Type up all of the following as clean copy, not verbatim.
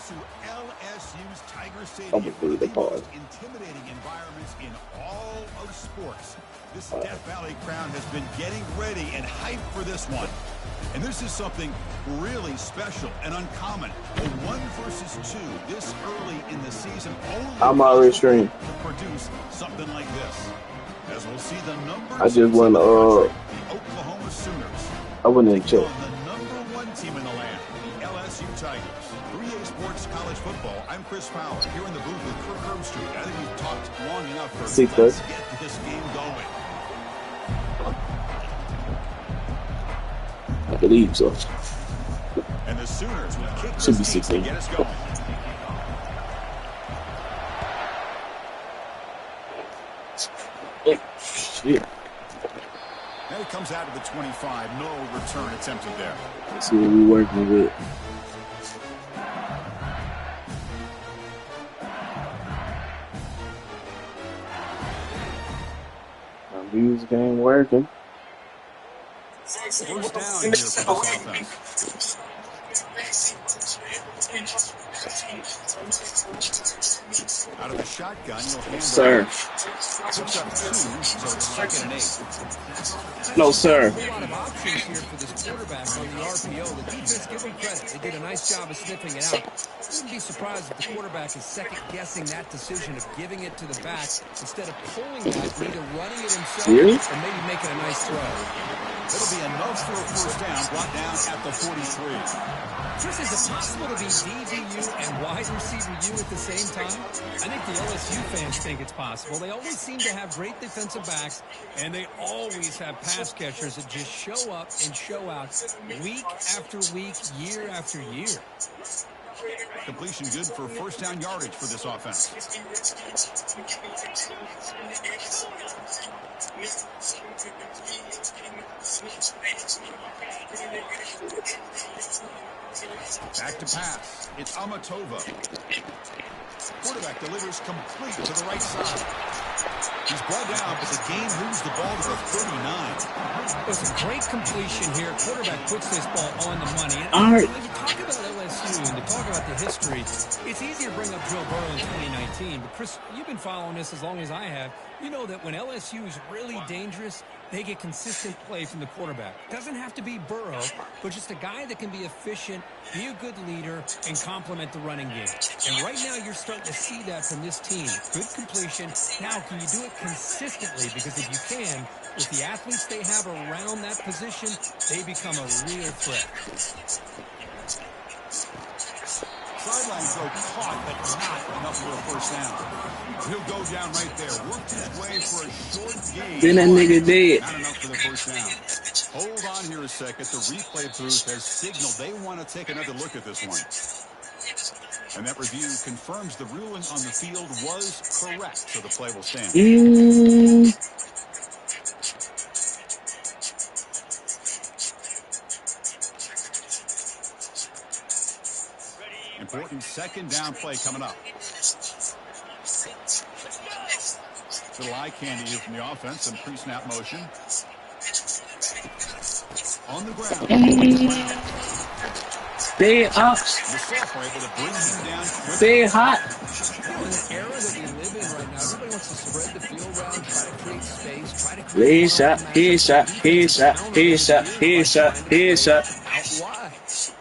to LSU's Tiger I'm Stadium, gonna one of the the pause. most intimidating environments in all of sports. This Death Valley crowd has been getting ready and hyped for this one. And this is something really special and uncommon. A 1 versus 2 this early in the season I'm only already streaming. to produce something like this. As we'll see the number I just won the the Oklahoma Sooners. I went in check. The number 1 team in the land, the LSU Tigers. 3A Sports College Football. I'm Chris Fowler here in the booth with Kirk Herbstreit. I think we've talked long enough for let's get this game going. I believe so. And the Sooners will kick Should be this 16. to get us going. Oh, shit. Now it comes out of the 25. No return attempted there. Let's see what we're working with. My music ain't working. First down here for this offense. Out of the shotgun, you'll hand Sir. Picks up 2, so it's 2nd and 8. No, sir. A lot of options here for this quarterback on the RPO. The defense, give them credit. They did a nice job of sniffing it out. Wouldn't be surprised if the quarterback is second-guessing that decision of giving it to the back instead of pulling that, either running it himself or maybe making a nice throw. It'll be enough for a first down, brought down at the 43. Chris, is it possible to be DBU and wide receiver U at the same time? I think the LSU fans think it's possible. They always seem to have great defensive backs, and they always have pass catchers that just show up and show out week after week, year after year. Completion good for first down yardage for this offense. Back to pass. It's Amatova. Quarterback delivers complete to the right side. He's brought down, but the game moves the ball to the 39. It was a great completion here. Quarterback puts this ball on the money. And All right. when you talk about LSU and to talk about the history, it's easy to bring up Joe Burrow in 2019. But, Chris, you've been following this as long as I have. You know that when LSU is really dangerous, they get consistent play from the quarterback. Doesn't have to be Burrow, but just a guy that can be efficient, be a good leader, and complement the running game. And right now you're starting to see that from this team. Good completion. Now, can you do it consistently? Because if you can, with the athletes they have around that position, they become a real threat. Sideline throw caught, but not enough for a first down. He'll go down right there. Worked his way for a short gain. Then that nigga dead. Not enough for the first down. Hold on here a second. The replay booth has signaled they want to take another look at this one. And that review confirms the ruling on the field was correct, so the play will stand. Important second down play coming up. Little eye candy here from the offense, some pre-snap motion. On the ground. Stay up. Stay hot. In the era that we live in right now, everybody wants to spread the field around, try to create space, try to create Headshot, headshot. out wide.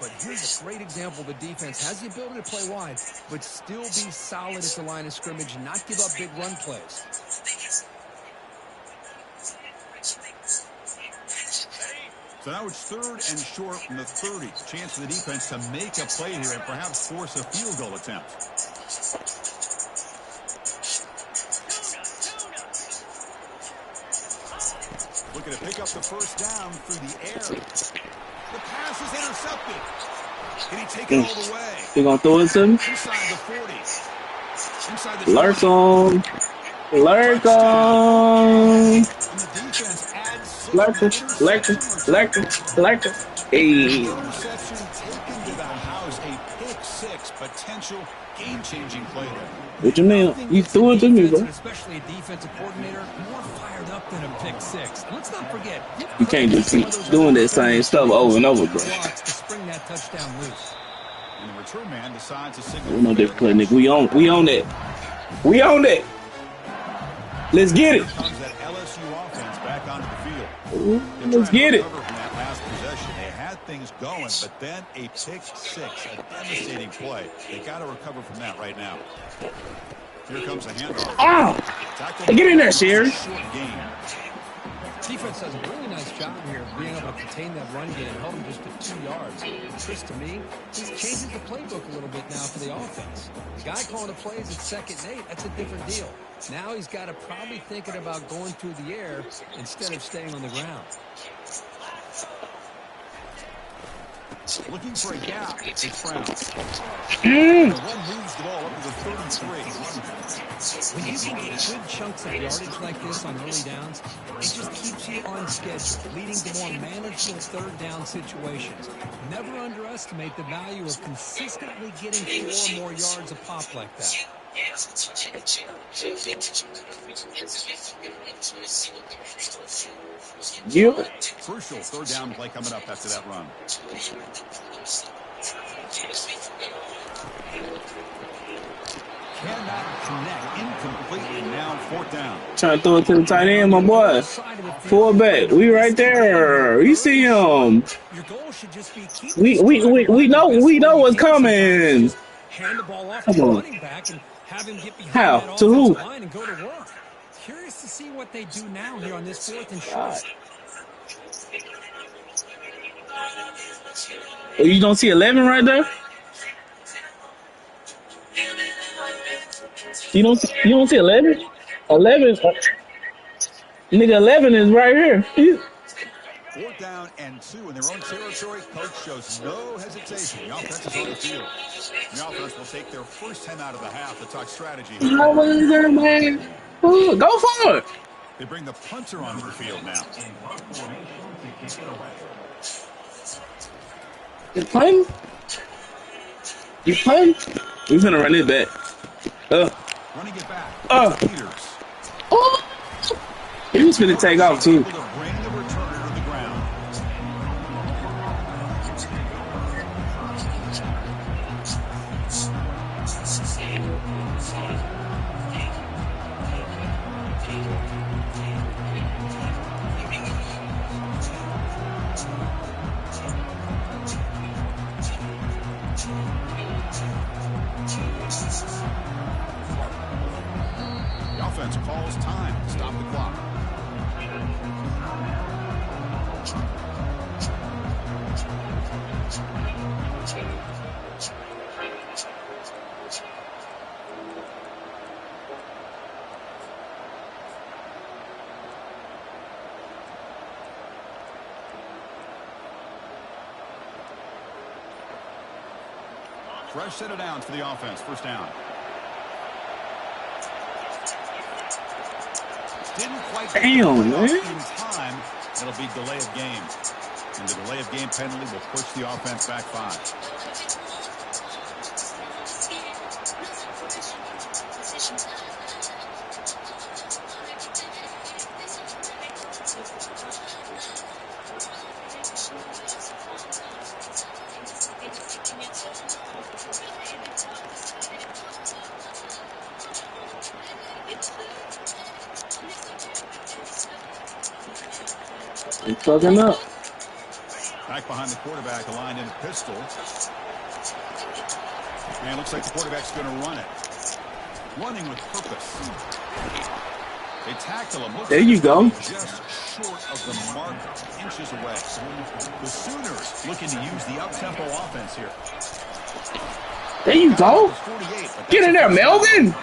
But here's a great example. The defense has the ability to play wide, but still be solid at the line of scrimmage and not give up big run plays. So now it's 3rd and short from the 30. Chance for the defense to make a play here and perhaps force a field goal attempt. Looking to pick up the first down through the air. The pass is intercepted. Can he take it all the way? You gonna throw it to me? Inside the 40. Inside the Lurk 20. on. Lurk on. And the defense adds 6. Lurk. Hey. Interception taken to the house. A pick 6 potential game-changing play there. What you mean? You threw it to me, bro. Especially a defensive coordinator, more fired up than a pick 6. And let's not forget, You can't just keep doing that same stuff over and over, bro. to spring that touchdown loose. And the return man decides to signal. We know this play, nigga. We on it. We on it. Let's get it. Here comes that LSU offense back onto the field. Let's get it. From that last possession, they had things going, but then a pick six, a devastating play. They got to recover from that right now. Here comes a handoff. Oh, get in there, Sherry. Short game. Defense does a really nice job here of being able to contain that run game and held him just to 2 yards. Chris, to me, he's changing the playbook a little bit now for the offense. The guy calling the plays at 2nd and 8, that's a different deal. Now he's got to probably thinking about going through the air instead of staying on the ground. Looking for a gap. It's Brown. The run moves the ball up to the 33. When you can get good chunks of yardage like this on early downs, it just keeps you on schedule, leading to more manageable 3rd down situations. Never underestimate the value of consistently getting 4 more yards a pop like that. You. Crucial 3rd down play coming up after that run. Cannot connect. Incomplete. And now 4th down. Trying to throw it to the tight end, my boy. Fullback. We right there. You see him. Your goal should just be keep We know what's coming. hand the ball off to the running back and have him get behind How? that To who? offensive line and go to work. Curious to see what they do now here on this 4th and short. Oh, you don't see 11 right there? You don't see 11? 11, nigga, 11 is right here. 4th down and 2 in their own territory. Coach shows no hesitation. The offense is on the field. The offense will take their first 10 out of the half to talk strategy. Go for it. They bring the punter onto the field now. You playing? You playing? We're gonna run it back. Running it back. Peters. Oh! He was gonna take off too. Able to bring the returner to the ground. The offense calls time to stop the clock. Fresh set of downs for the offense. 1st down. Didn't quite get Damn, the man. in time. It'll be delay of game. And the delay of game penalty will push the offense back 5. He's fucking up. Back behind the quarterback, aligned in a pistol. And it looks like the quarterback's going to run it. Running with purpose. They tackle him. There you go. Just short of the mark, inches away. The Sooners looking to use the up-tempo offense here. There you go. 48, but Get in there, Melvin.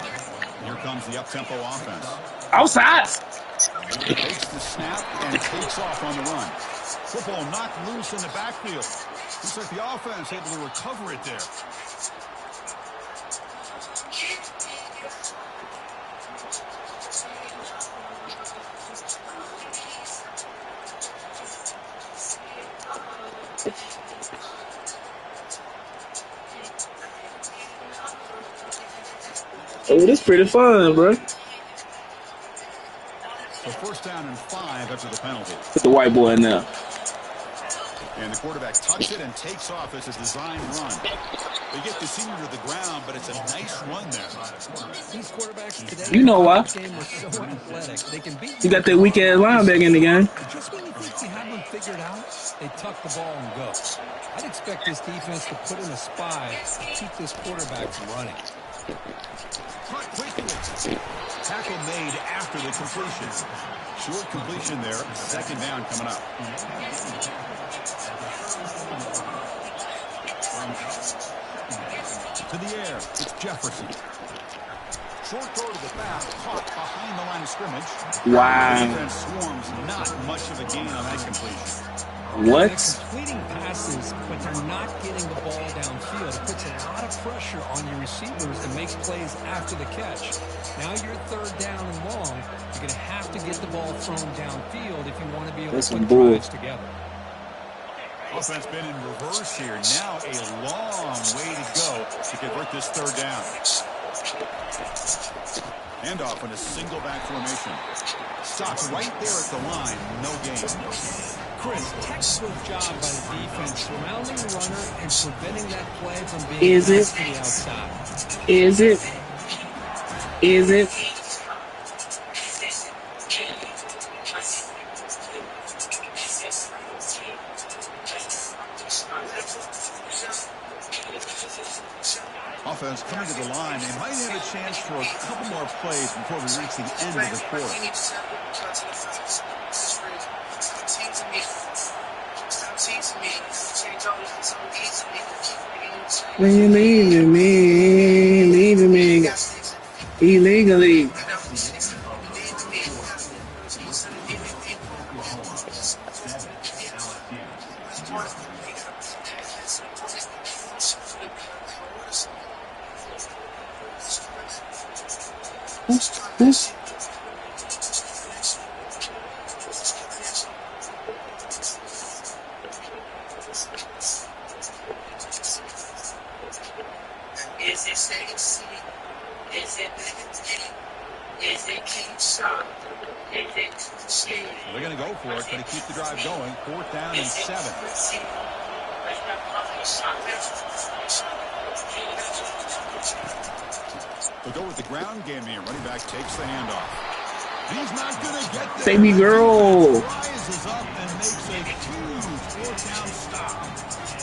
here comes the up-tempo offense. Outside. Takes the snap and takes off on the run. Football knocked loose in the backfield. Looks like the offense able to recover it there. Oh, this pretty fun, bro. So 1st down and 5 after the penalty. Put the white boy in there. And the quarterback tucks it and takes off as a design run. They get the senior to the ground, but it's a nice run there. These quarterbacks today You in the know why? college game are so athletic. They can beat You you got with that weak ass raw linebacker in the game. but just when you think you have them figured out, they tuck the ball and go. I'd expect this defense to put in a spy to keep this quarterback from running. Caught quickly. Tackle made after the completion. Short completion there. Second down coming up. To the air. It's Jefferson. Short throw to the back. Caught behind the line of scrimmage. Wow. Defense swarms. Not much of a gain on that completion. What? They're completing passes, but they're not getting the ball downfield. It puts a lot of pressure on your receivers to make plays after the catch. Now you're third down and long. You're going to have to get the ball thrown downfield if you want to be able to put drives together. Offense been in reverse here. Now a long way to go to convert this third down. Handoff in a single back formation. Stopped right there at the line. No gain. Chris, textbook job by the defense surrounding the runner and preventing that play from being Is it? to the outside. Is it? Is it? Offense coming to the line. They might have a chance for a couple more plays before we reach the end of the quarter. When you leaving me illegally. They're going to go for it, going to keep the drive going. Fourth down and 7. They'll go with the ground game here. Running back takes the handoff. He's not going to get there. Baby girl. Rises up and makes a huge fourth down stop.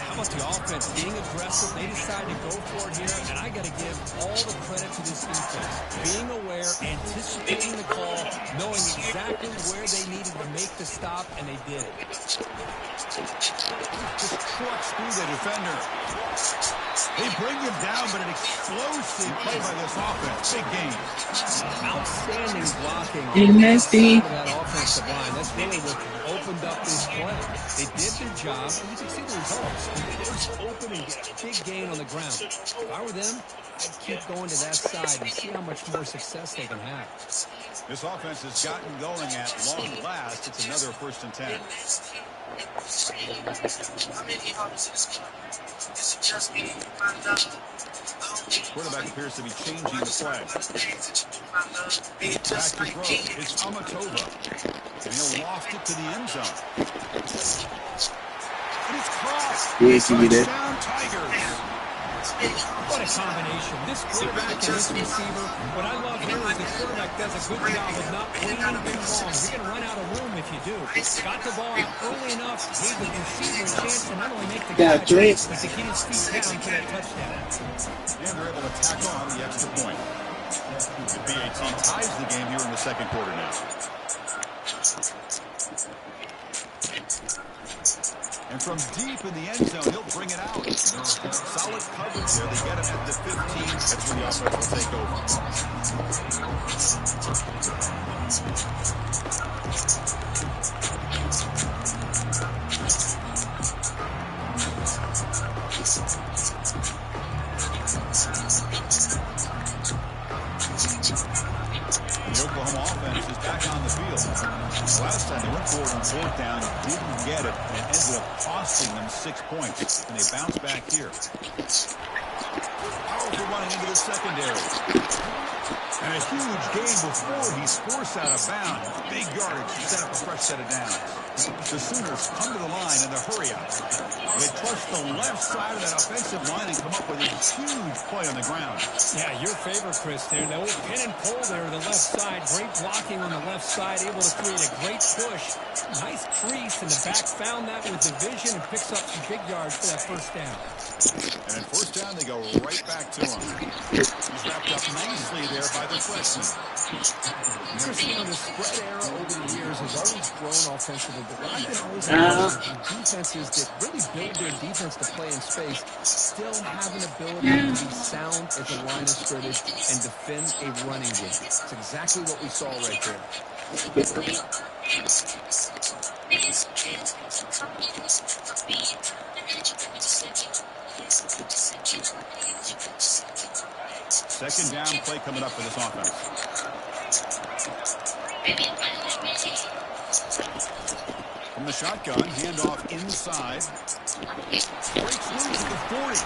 How about the offense being aggressive? They decide to go for it here, and I got to give all the credit to this defense. Being aware, anticipating the call, knowing exactly where they needed to make the stop, and they did it. Just trucks through the defender. They bring him down, but an explosive play by this offense. Big game. Outstanding blocking In that outside of that offensive line. That's really what opened up this play. They did their job, and you can see the results. They're open and get a big gain on the ground. If I were them, I'd keep going to that side and see how much more success they can have. This offense has gotten going at long last. It's another 1st and 10. Quarterback appears to be changing the play. Back to throw. It's Amatova. And he'll loft it to the end zone. And it's crossed. Touchdown Tigers. What a combination. This quarterback and this receiver. What I love here is the quarterback does a good job of not waiting too long. You're going to run out of room if you do. Got the ball out early enough, gave the receiver a chance to not only make the catch, but to get his feet down for that touchdown. And they're able to tackle on the extra point. The BAT ties the game here in the second quarter now. And from deep in the end zone, he'll bring it out. Solid coverage there. They get him at the 15. That's when the offense will take over. The Oklahoma offense is back on the field. Last time they went for it on fourth down, didn't get it, and it ended up costing them 6 points. And they bounce back here. Powerful running into the secondary. And a huge gain before he's forced out of bounds. Big yardage to set up a fresh set of downs. The Sooners come to the line in the hurry-up. They trust the left side of that offensive line and come up with a huge play on the ground. Yeah, your favorite, Chris, there. The old pin and pull there to the left side. Great blocking on the left side, able to create a great push. Nice crease in the back, found that with the vision and picks up some big yards for that first down. And in first down, they go right back to him. He's wrapped up nicely there by the freshman. Chris, you know, the spread era over the years has always grown offensively, but what I've been always impressed with defenses that really build their defense to play in space still have an ability to be sound at the line of scrimmage and defend a running game. It's exactly what we saw right there. Second down play coming up for this offense. From the shotgun, handoff inside. Breaks loose at the 40.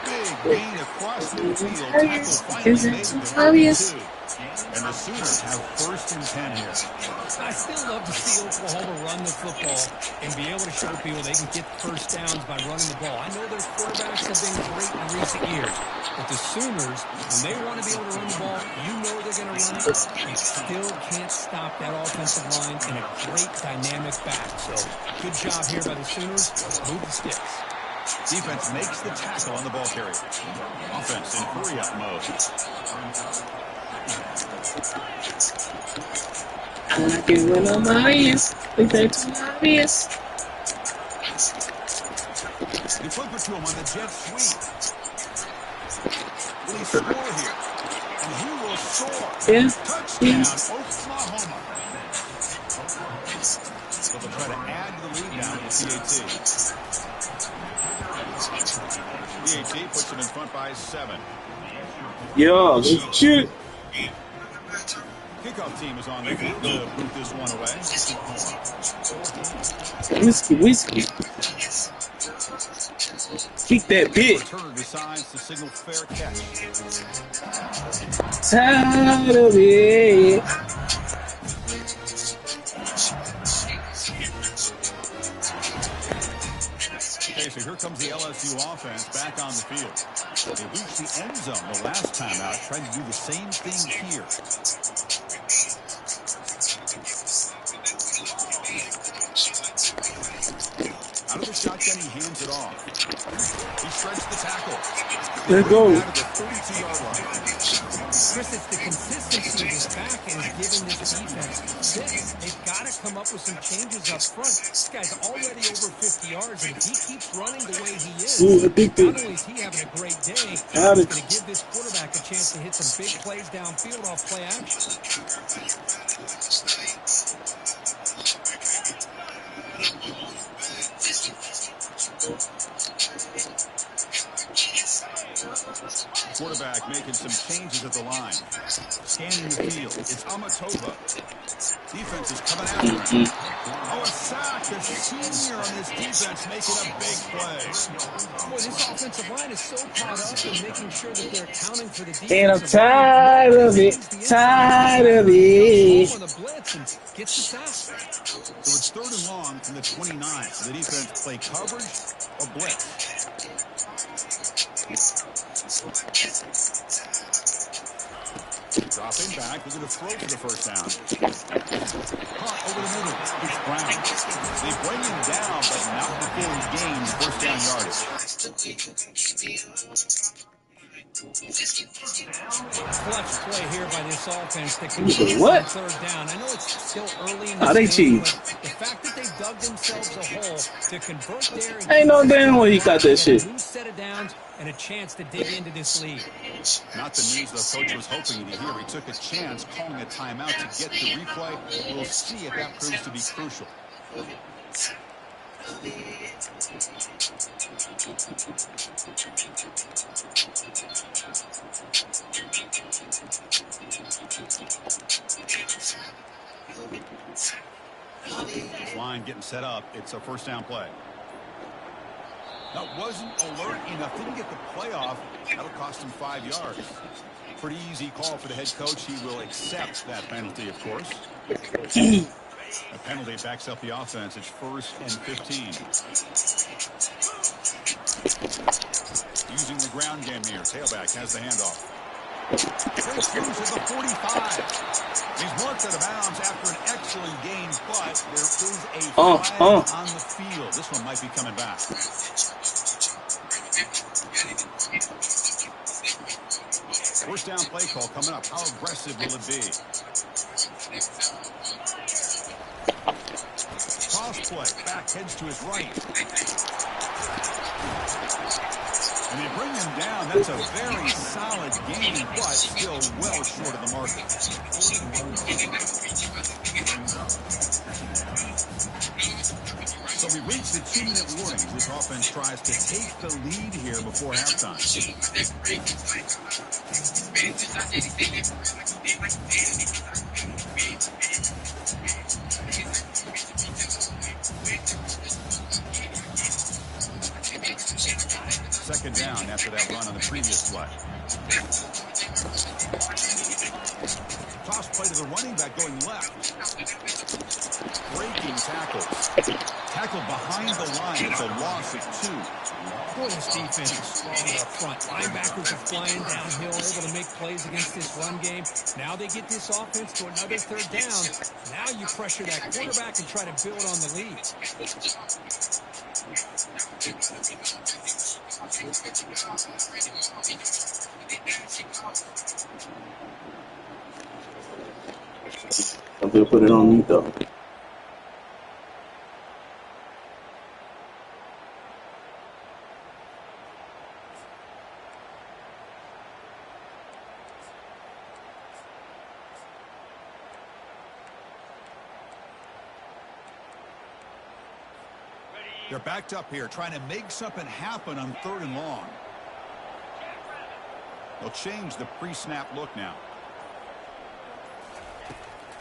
Big gain across the field. Tackle finally made it to 32. And the Sooners have first and 10 here. I still love to see Oklahoma run the football and be able to show people they can get first downs by running the ball. I know their quarterbacks have been great in recent years, but the Sooners, when they want to be able to run the ball, you know they're going to run it. You still can't stop that offensive line and a great dynamic back. So good job here by the Sooners. Move the sticks. Defense makes the tackle on the ball carrier. Offense in hurry-up mode. I can run on my ass. That's obvious. They flip it to him on the jet sweep. Will he score here? And he will score. Yeah. Touchdown, Oklahoma. So they'll try to add to the lead now with the PAT. PAT puts them in front by 7. Yo, shoot. Kickoff team is on the field to boot this one away. Whiskey. Kick that bitch. Returner decides to signal fair catch. Tired of it. Okay, so here comes the LSU offense back on the field. They reached the end zone the last time out, trying to do the same thing here. Out of the shotgun, he hands it off. He shreds the tackle. Let's go. Out of the 32-yard line. Chris, it's the consistency of his back and is giving this defense six. They've got to come up with some changes up front. This guy's already over 50 yards, and if he keeps running the way he is, not only is he having a great day, he's going to give this quarterback a chance to hit some big plays downfield off play action. Quarterback making some changes at the line. Scanning the field. It's Amatova. Defense is coming after him. Oh, a sack. The senior on this defense making a big play. Boy, this offensive line is so caught up in making sure that they're accounting for the defense. And I'm tired of it. Tired of it. On the blitz and gets the sack. So it's 3rd and long from the 29. The defense play coverage or blitz. Dropping back, we're going to throw for the first down. Caught over the middle. It's Brown. They bring him down, but not before he gains first down yardage. Flex play here by this offense that can get What? 3rd down. I know it's still early in the They game, cheat. but the fact that they dug themselves a hole to convert there and Ain't no damn way he got that shit. a new set of downs and a chance to dig into this lead. Not the news the coach was hoping to hear. He took a chance calling a timeout to get the replay. We'll see if that proves to be crucial. Line getting set up. It's a first down play. That wasn't alert enough. Didn't get the play off. That'll cost him 5 yards. Pretty easy call for the head coach. He will accept that penalty, of course. A penalty backs up the offense. It's 1st and 15. Using the ground game here. Tailback has the handoff. Breaks through to the 45. He's marked out of bounds after an excellent gain, but there is a flag on the field. This one might be coming back. First down play call coming up. How aggressive will it be? Toss play. Back heads to his right. And they bring him down. That's a very solid gain, but still well short of the marker. So we reach the 2-minute warning. This offense tries to take the lead here before halftime. Second down after that run on the previous play. Toss play to the running back going left. Breaking tackles. Tackle behind the line. It's a loss of 2. Boy, this defense is strong up front. Linebackers are flying downhill, able to make plays against this run game. Now they get this offense to another 3rd down. Now you pressure that quarterback and try to build on the lead. I'm gonna put it on mute though. They're backed up here, trying to make something happen on 3rd and long. They'll change the pre-snap look now.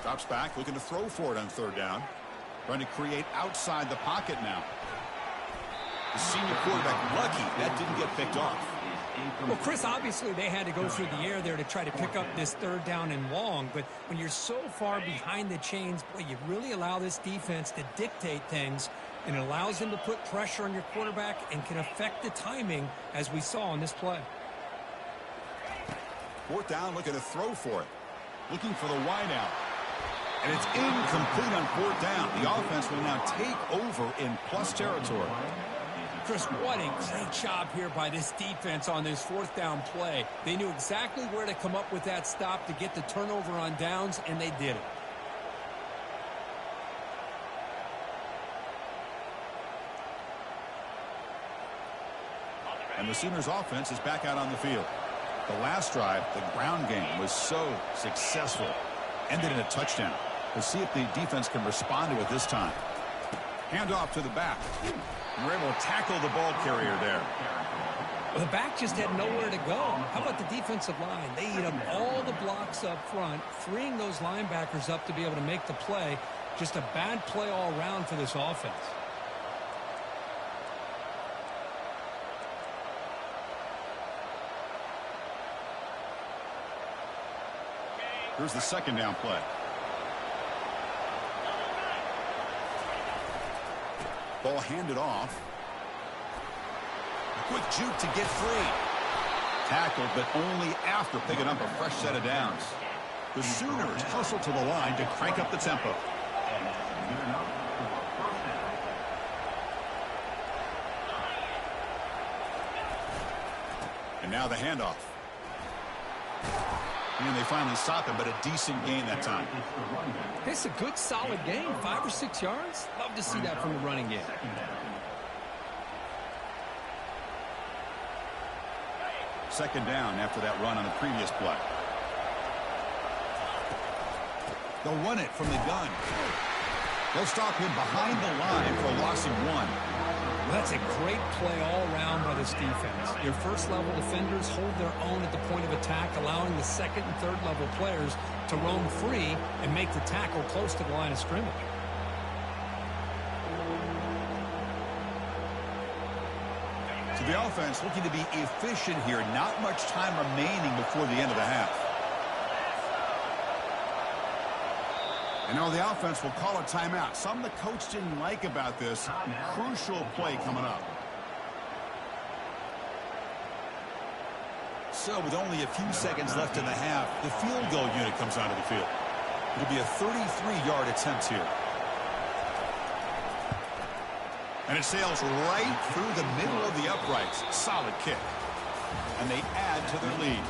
Drops back, looking to throw for it on 3rd down. Trying to create outside the pocket now. The senior quarterback lucky that didn't get picked off. Well, Chris, obviously they had to go through the air there to try to pick up this 3rd down and long, but when you're so far behind the chains, boy, you really allow this defense to dictate things, and it allows them to put pressure on your quarterback and can affect the timing, as we saw on this play. 4th down, looking to throw for it. Looking for the wide out. And it's incomplete on 4th down. The offense will now take over in plus territory. Chris, what a great job here by this defense on this 4th down play. They knew exactly where to come up with that stop to get the turnover on downs, and they did it. And the Sooners offense is back out on the field. The last drive, the ground game, was so successful. Ended in a touchdown. We'll see if the defense can respond to it this time. Handoff to the back. And we're able to tackle the ball carrier there. Well, the back just had nowhere to go. How about the defensive line? They eat up all the blocks up front, freeing those linebackers up to be able to make the play. Just a bad play all around for this offense. Here's the 2nd down play. Ball handed off. A quick juke to get free. Tackled, but only after picking up a fresh set of downs. The Sooners hustle to the line to crank up the tempo. And now the handoff. And they finally stop him, but a decent gain that time. It's a good, solid game. 5 or 6 yards. Love to see that from the running game. Second down after that run on the previous play. They'll run it from the gun. They'll stop him behind the line for a loss of 1. Well, that's a great play all around by this defense. Your first-level defenders hold their own at the point of attack, allowing the second and third-level players to roam free and make the tackle close to the line of scrimmage. To The offense looking to be efficient here. Not much time remaining before the end of the half. And now the offense will call a timeout. Something the coach didn't like about this. Crucial play coming up. So with only a few seconds left in the half, the field goal unit comes onto the field. It'll be a 33-yard attempt here. And it sails right through the middle of the uprights. Solid kick. And they add to their lead.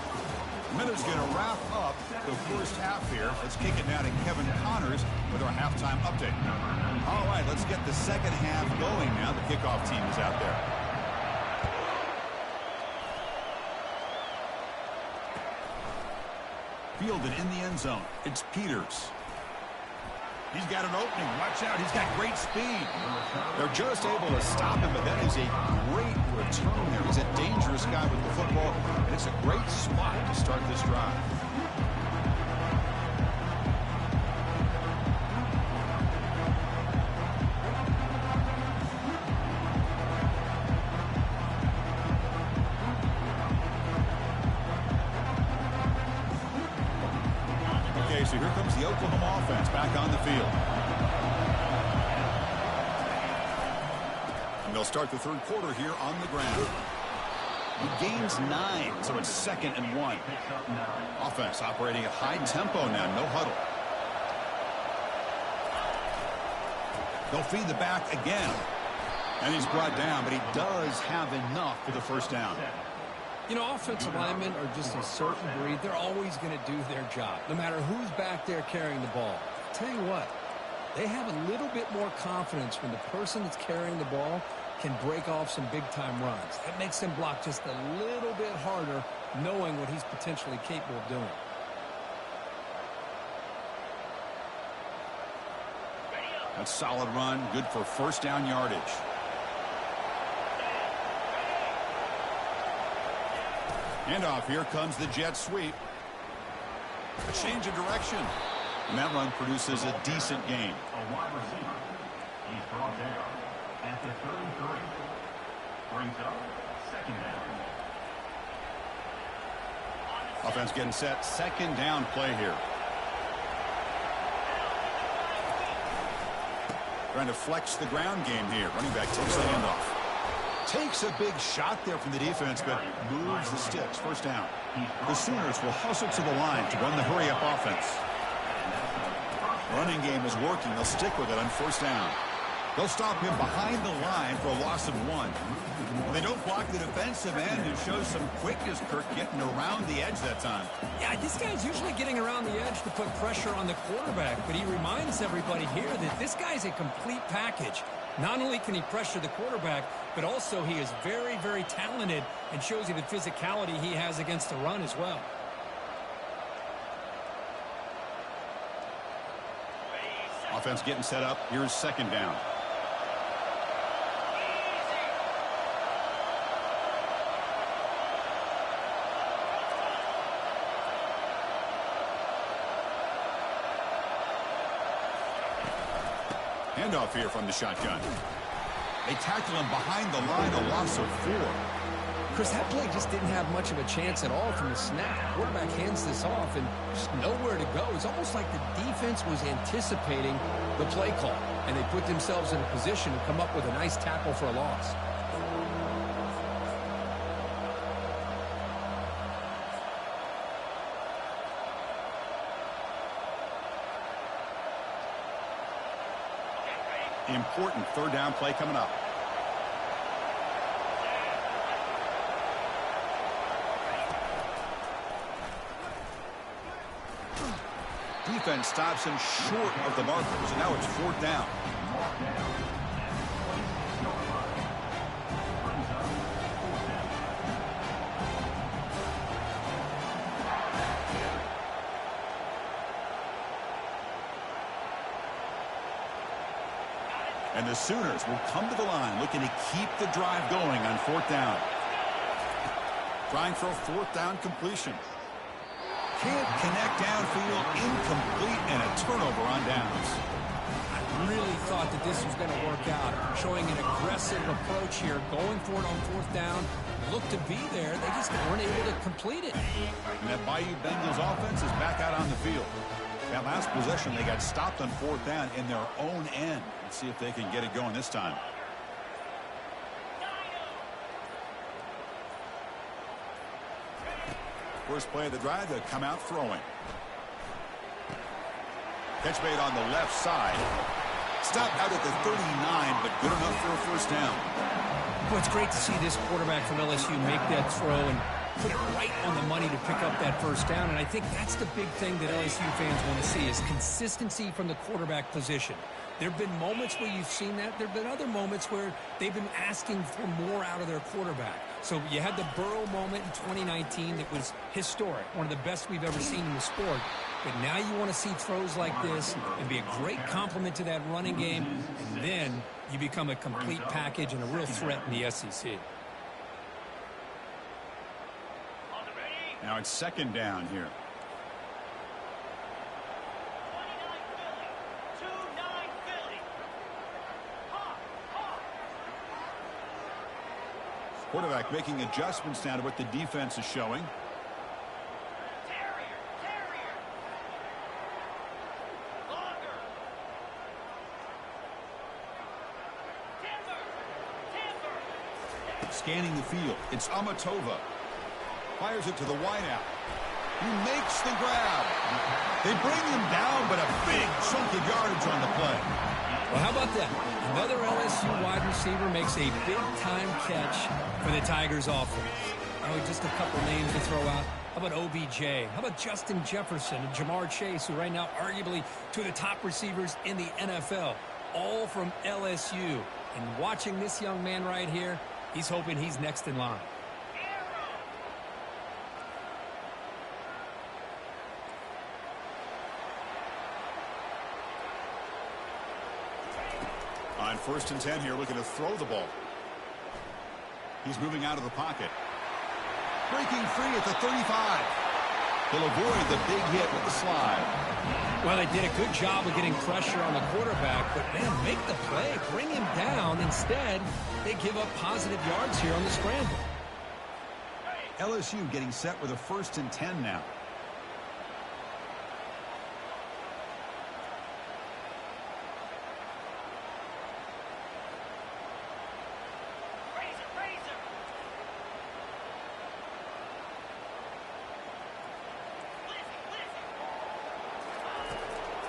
Miller's going to wrap up the first half here. Let's kick it now to Kevin Connors with our halftime update. All right, let's get the second half going now. The kickoff team is out there. Fielded in the end zone. It's Peters. He's got an opening. Watch out. He's got great speed. They're just able to stop him, but that is a great return there. He's a dangerous guy with the football, and it's a great spot to start this drive. Okay, so here comes the Oklahoma offense back on the field. And they'll start the third quarter here on the ground. He gains 9, so it's 2nd and 1. Offense operating at high tempo now, no huddle. They'll feed the back again. And he's brought down, but he does have enough for the first down. You know, offensive linemen are just a certain breed. They're always going to do their job, no matter who's back there carrying the ball. I'll tell you what, they have a little bit more confidence when the person that's carrying the ball can break off some big-time runs. That makes them block just a little bit harder, knowing what he's potentially capable of doing. That's a solid run, good for first down yardage. Handoff, here comes the jet sweep. A change of direction. And that run produces a decent gain. A wide receiver. He's brought down at the 33. Brings up 2nd down. Offense getting set. 2nd down play here. Trying to flex the ground game here. Running back takes the handoff. Takes a big shot there from the defense, but moves the sticks. First down. The Sooners will hustle to the line to run the hurry-up offense. Running game is working. They'll stick with it on first down. They'll stop him behind the line for a loss of 1. They don't block the defensive end, who shows some quickness, Kirk, getting around the edge that time. Yeah, this guy's usually getting around the edge to put pressure on the quarterback, but he reminds everybody here that this guy's a complete package. Not only can he pressure the quarterback, but also he is very, very talented and shows you the physicality he has against the run as well. Offense getting set up. Here's 2nd down. Handoff here from the shotgun. They tackle him behind the line, a loss of 4. Chris, that play just didn't have much of a chance at all from the snap. The quarterback hands this off and just nowhere to go. It's almost like the defense was anticipating the play call, and they put themselves in a position to come up with a nice tackle for a loss. Important 3rd down play coming up. Defense stops him short of the markers, and now it's 4th down. And the Sooners will come to the line looking to keep the drive going on 4th down. Trying for a 4th down completion. Can't connect downfield, incomplete, and a turnover on downs. I really thought that this was going to work out, showing an aggressive approach here, going for it on fourth down. Looked to be there. They just weren't able to complete it. And that Bayou Bengals offense is back out on the field. That last possession, they got stopped on fourth down in their own end. Let's see if they can get it going this time. First play of the drive, they come out throwing. Catch made on the left side. Stopped out at the 39, but good enough for a first down. Well, it's great to see this quarterback from LSU make that throw and put it right on the money to pick up that first down. And I think that's the big thing that LSU fans want to see is consistency from the quarterback position. There have been moments where you've seen that. There have been other moments where they've been asking for more out of their quarterback. So you had the Burrow moment in 2019 that was historic, one of the best we've ever seen in the sport. But now you want to see throws like this and be a great complement to that running game, and then you become a complete package and a real threat in the SEC. Now it's second down here. Quarterback making adjustments now to what the defense is showing. Scanning the field. It's Amatova. Fires it to the wideout. He makes the grab. They bring him down, but a big chunk of yardage on the play. Well, how about that? Another LSU wide receiver makes a big-time catch for the Tigers offense. Oh, just a couple names to throw out. How about OBJ? How about Justin Jefferson and Jamar Chase, who right now arguably two of the top receivers in the NFL, all from LSU. And watching this young man right here, he's hoping he's next in line. On 1st and 10 here, looking to throw the ball. He's moving out of the pocket. Breaking free at the 35. He'll avoid the big hit with the slide. Well, they did a good job of getting pressure on the quarterback, but, man, make the play, bring him down. Instead, they give up positive yards here on the scramble. LSU getting set with a 1st and 10 now.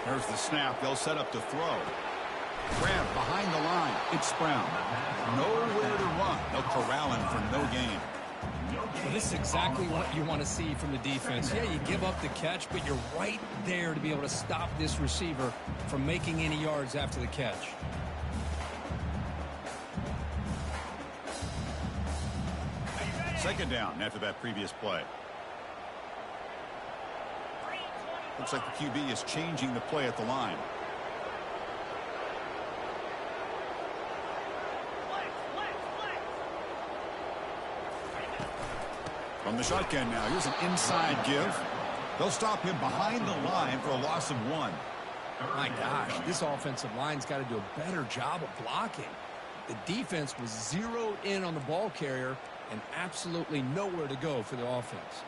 There's the snap. They'll set up to throw. Grab behind the line. It's Brown. Nowhere to run. They'll corral him for no gain. Well, this is exactly what you want to see from the defense. Yeah, you give up the catch, but you're right there to be able to stop this receiver from making any yards after the catch. Second down after that previous play. Looks like the QB is changing the play at the line. From the shotgun now, here's an inside give. They'll stop him behind the line for a loss of 1. My gosh, this offensive line's got to do a better job of blocking. The defense was zeroed in on the ball carrier and absolutely nowhere to go for the offense.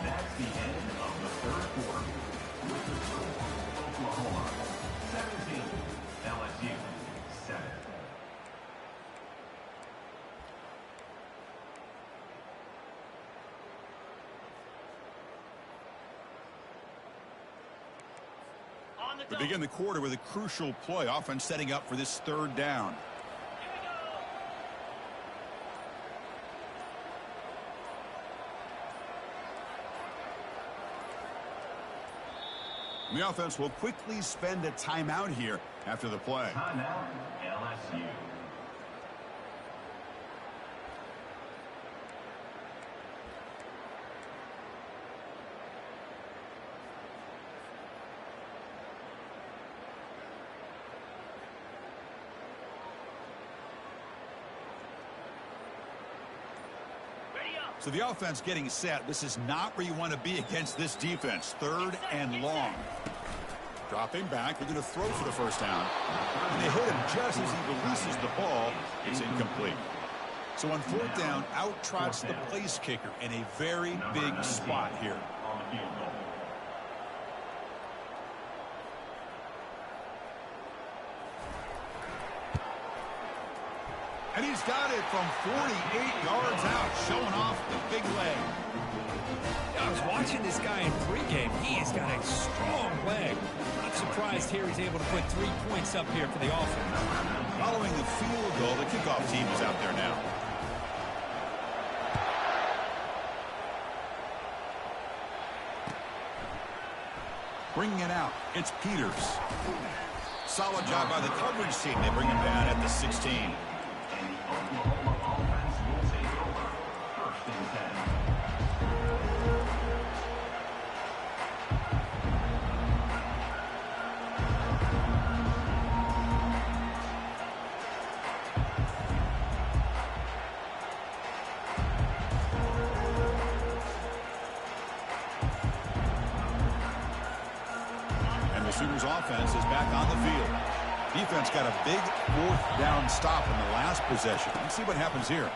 That's the end of the third quarter. With the score, Oklahoma 17, LSU 7. We begin the quarter with a crucial play. Offense setting up for this 3rd down. The offense will quickly spend a timeout here after the play. Timeout, LSU. So the offense getting set. This is not where you want to be against this defense. 3rd and long. Dropping back. They're going to throw for the first down. And they hit him just as he releases the ball. It's incomplete. So on 4th down, out trots the place kicker in a very big spot here. And he's got it from 48 yards out, showing off the big leg. I was watching this guy in pregame. He has got a strong leg. Not surprised here he's able to put 3 points up here for the offense. Following the field goal, the kickoff team is out there now. Bringing it out, it's Peters. Solid job by the coverage team. They bring him down at the 16. Oklahoma offense will take over. 1st and 10. And the Sooners offense is back on the field. Defense got a big 4th down stop in the last possession. Let's see what happens here.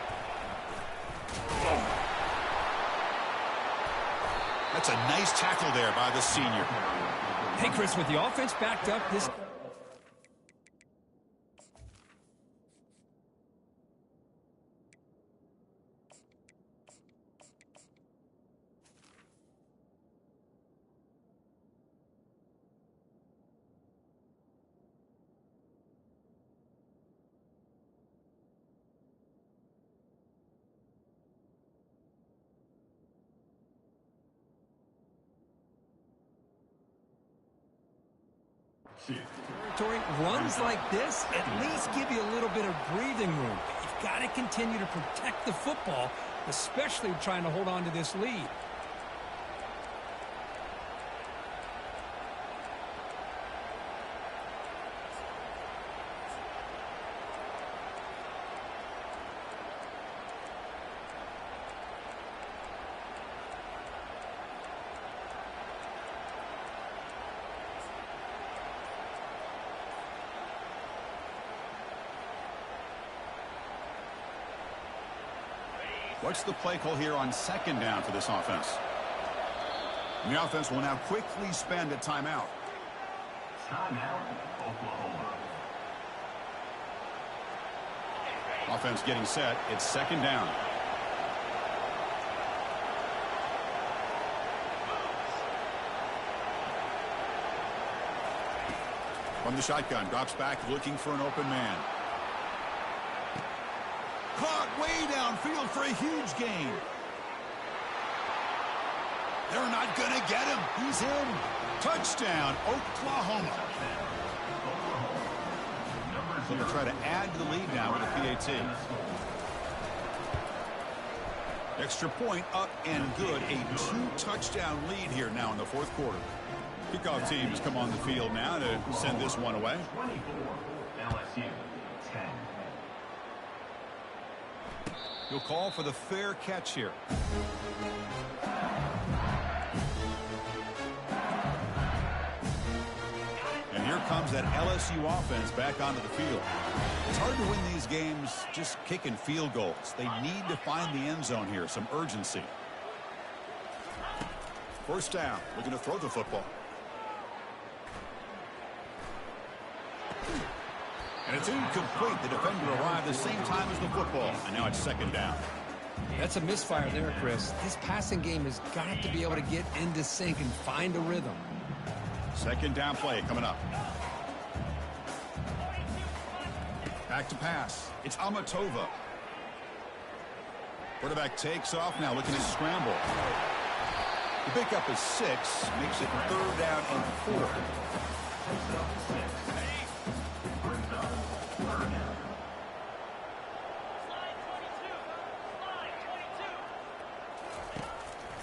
That's a nice tackle there by the senior. Hey, Chris, with the offense backed up, this... territory, runs like this at least give you a little bit of breathing room. But you've got to continue to protect the football, especially trying to hold on to this lead. What's the play call here on 2nd down for this offense? And the offense will now quickly spend a timeout. Timeout, Oklahoma. Offense getting set. It's 2nd down. From the shotgun, drops back looking for an open man. Caught way downfield for a huge gain. They're not going to get him. He's in. Touchdown, Oklahoma. So they'll try to add to the lead now with a PAT. Extra point up and good. A 2-touchdown lead here now in the 4th quarter. Kickoff team has come on the field now to send this one away. 24, LSU, 10. He'll call for the fair catch here. And here comes that LSU offense back onto the field. It's hard to win these games just kicking field goals. They need to find the end zone here, some urgency. 1st down, looking to throw the football. And it's incomplete. The defender arrived the same time as the football. And now it's 2nd down. That's a misfire there, Chris. This passing game has got to be able to get into sync and find a rhythm. 2nd down play coming up. Back to pass. It's Amatova. Quarterback takes off now, looking to scramble. The pickup is 6, makes it 3rd down and 4.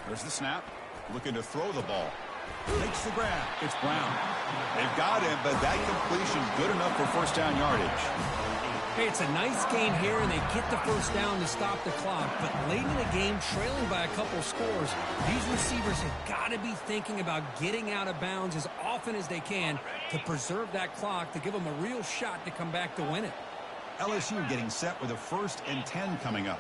There's the snap. Looking to throw the ball. Makes the grab. It's Brown. They've got him, but that completion's good enough for 1st down yardage. Hey, it's a nice gain here, and they get the first down to stop the clock. But late in the game, trailing by a couple scores, these receivers have got to be thinking about getting out of bounds as often as they can to preserve that clock, to give them a real shot to come back to win it. LSU getting set with a 1st and 10 coming up.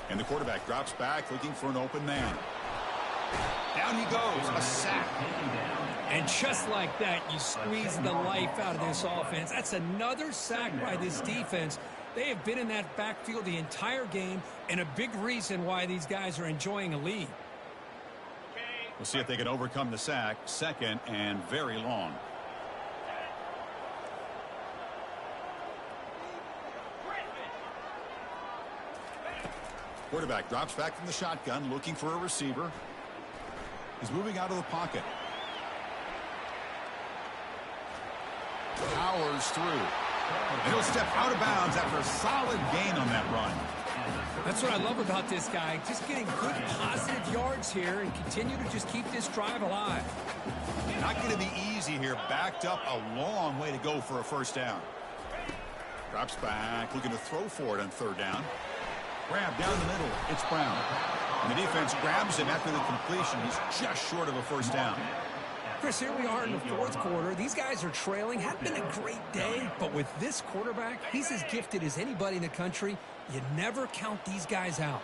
And the quarterback drops back looking for an open man. Down he goes, a sack. And just like that, you squeeze the life out of this offense. That's another sack by this defense. They have been in that backfield the entire game, and a big reason why these guys are enjoying a lead. We'll see if they can overcome the sack. 2nd and very long. Quarterback drops back from the shotgun looking for a receiver. He's moving out of the pocket. Powers through. And he'll step out of bounds after a solid gain on that run. That's what I love about this guy. Just getting good positive yards here and continue to just keep this drive alive. Not going to be easy here. Backed up a long way to go for a first down. Drops back, looking to throw for it on 3rd down. Grab down the middle. It's Brown. And the defense grabs him after the completion. He's just short of a first down. Chris, here we are in the 4th quarter. These guys are trailing. Had been a great day, but with this quarterback, he's as gifted as anybody in the country. You never count these guys out.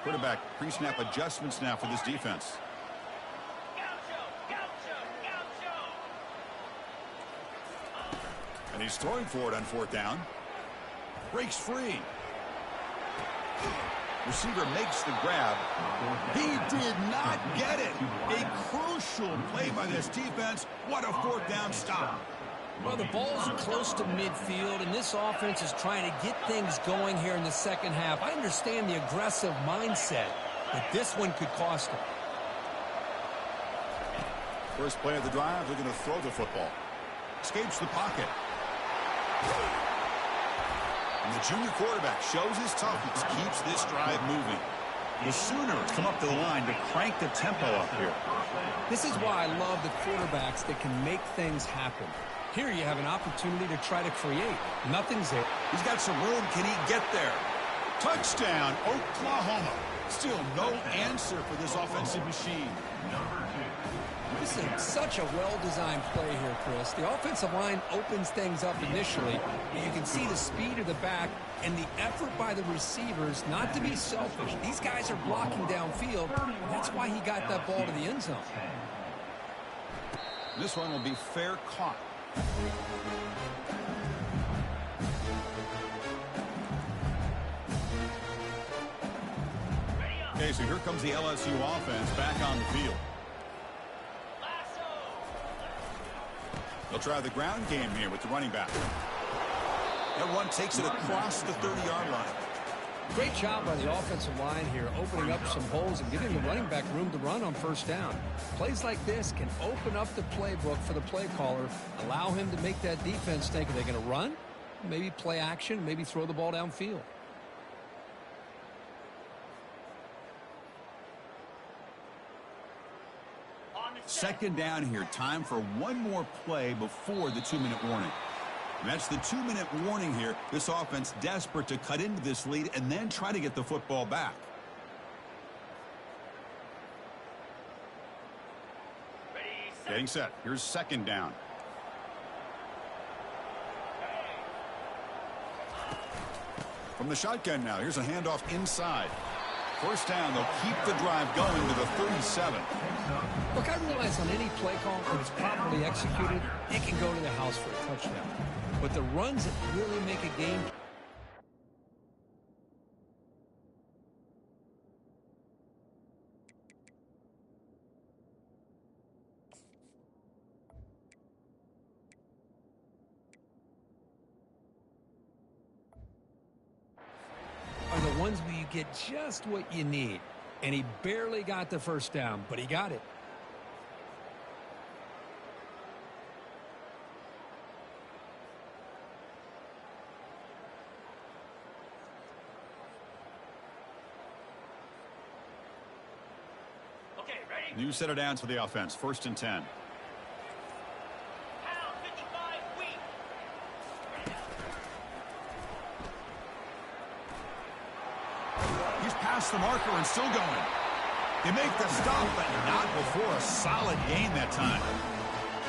Quarterback pre-snap adjustments now for this defense. And he's throwing for it on 4th down. Breaks free. Receiver makes the grab. He did not get it. A crucial play by this defense. What a 4th down stop. Well, the ball's close to midfield, and this offense is trying to get things going here in the 2nd half. I understand the aggressive mindset, but this one could cost them. First play of the drive, they're going to throw the football. Escapes the pocket. And the junior quarterback shows his toughness, keeps this drive moving. The Sooners come up to the line to crank the tempo up here. This is why I love the quarterbacks that can make things happen. Here you have an opportunity to try to create. Nothing's there. He's got some room. Can he get there? Touchdown, Oklahoma. Still no answer for this offensive machine. This is such a well-designed play here, Chris. The offensive line opens things up initially. You can see the speed of the back and the effort by the receivers not to be selfish. These guys are blocking downfield. That's why he got that ball to the end zone. This one will be fair caught. Okay, so here comes the LSU offense back on the field. They'll try the ground game here with the running back. That one takes it across the 30-yard line. Great job by the offensive line here, opening up some holes and giving the running back room to run on first down. Plays like this can open up the playbook for the play caller, allow him to make that defense think, are they going to run? Maybe play action, maybe throw the ball downfield. Second down here. Time for one more play before the 2-minute warning. And that's the 2-minute warning here. This offense desperate to cut into this lead and then try to get the football back. Getting set. Here's second down. From the shotgun now. Here's a handoff inside. First down. They'll keep the drive going to the 37. Look, I realize on any play call, when it's properly executed, it can go to the house for a touchdown. But the runs that really make a game are the ones where you get just what you need. And he barely got the first down, but he got it. New set of downs for the offense. 1st and 10. He's past the marker and still going. They make the stop, but not before a solid gain that time.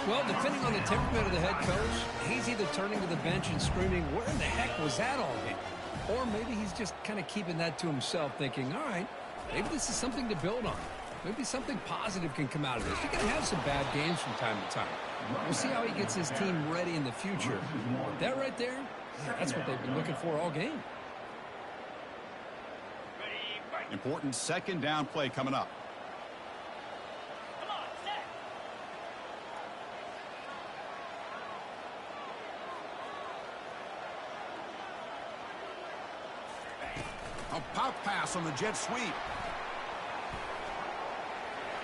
Well, depending on the temperament of the head coach, he's either turning to the bench and screaming, where in the heck was that all game? Or maybe he's just kind of keeping that to himself, thinking, all right, maybe this is something to build on. Maybe something positive can come out of this. You're going to have some bad games from time to time. We'll see how he gets his team ready in the future. That right there, that's what they've been looking for all game. Important 2nd down play coming up. A pop pass on the jet sweep.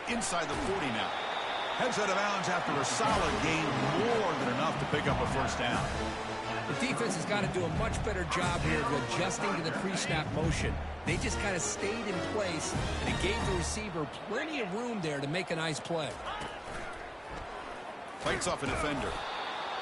Inside the 40 now. Heads out of bounds after a solid gain, more than enough to pick up a 1st down. The defense has got to do a much better job here of adjusting to the pre-snap motion. They just kind of stayed in place, and it gave the receiver plenty of room there to make a nice play. Fights off a defender.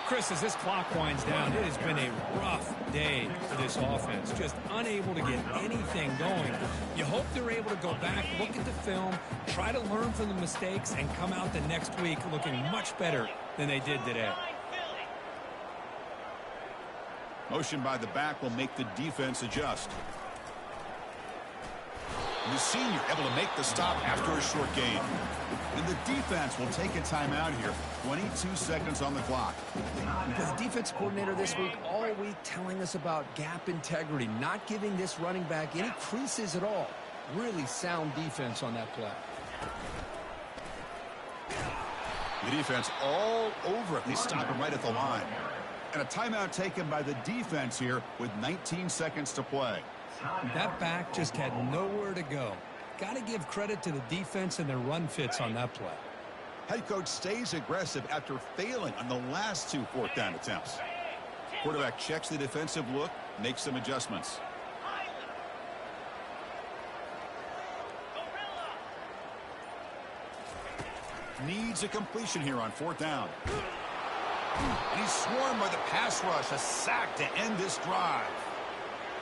Chris, as this clock winds down, it has been a rough day for this offense. Just unable to get anything going. You hope they're able to go back, look at the film, try to learn from the mistakes, and come out the next week looking much better than they did today. Motion by the back will make the defense adjust. The senior able to make the stop after a short gain. And the defense will take a timeout here. 22 seconds on the clock. The defense coordinator this week, all week telling us about gap integrity, not giving this running back any creases at all. Really sound defense on that play. The defense all over it. They stop him right at the line. And a timeout taken by the defense here with 19 seconds to play. That back just had nowhere to go. Got to give credit to the defense and their run fits on that play. Head coach stays aggressive after failing on the last 2 4th down attempts. Quarterback checks the defensive look, makes some adjustments. Needs a completion here on 4th down. And he's swarmed by the pass rush. A sack to end this drive.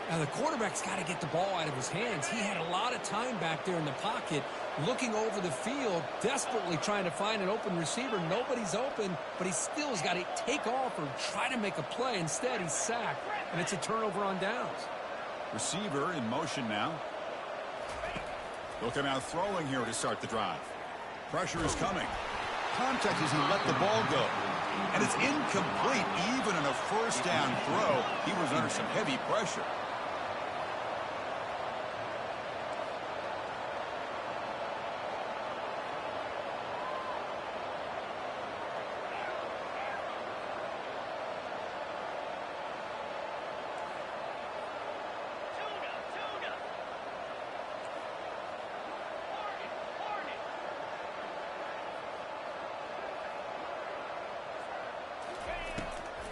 Now, the quarterback's got to get the ball out of his hands. He had a lot of time back there in the pocket, looking over the field, desperately trying to find an open receiver. Nobody's open, but he still has got to take off or try to make a play. Instead, he's sacked, and it's a turnover on downs. Receiver in motion now. He'll come out throwing here to start the drive. Pressure is coming. Contact as he let the ball go. And it's incomplete. Even on a 1st down throw, he was under some heavy pressure.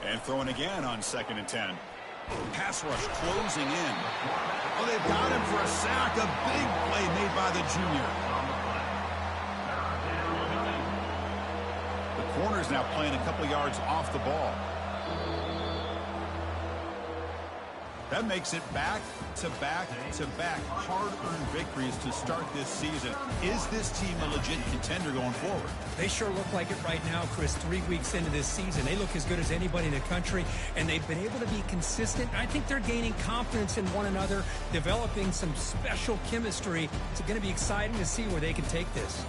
And throwing again on 2nd and 10. Pass rush closing in. Oh, they've got him for a sack. A big play made by the junior. The corner's now playing a couple yards off the ball. That makes it back-to-back-to-back hard-earned victories to start this season. Is this team a legit contender going forward? They sure look like it right now, Chris. 3 weeks into this season, they look as good as anybody in the country, and they've been able to be consistent. I think they're gaining confidence in one another, developing some special chemistry. It's going to be exciting to see where they can take this.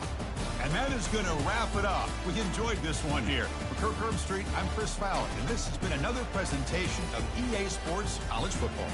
And that is going to wrap it up. We enjoyed this one here. For Kirk Herbstreit, I'm Chris Fowler, and this has been another presentation of EA Sports College Football.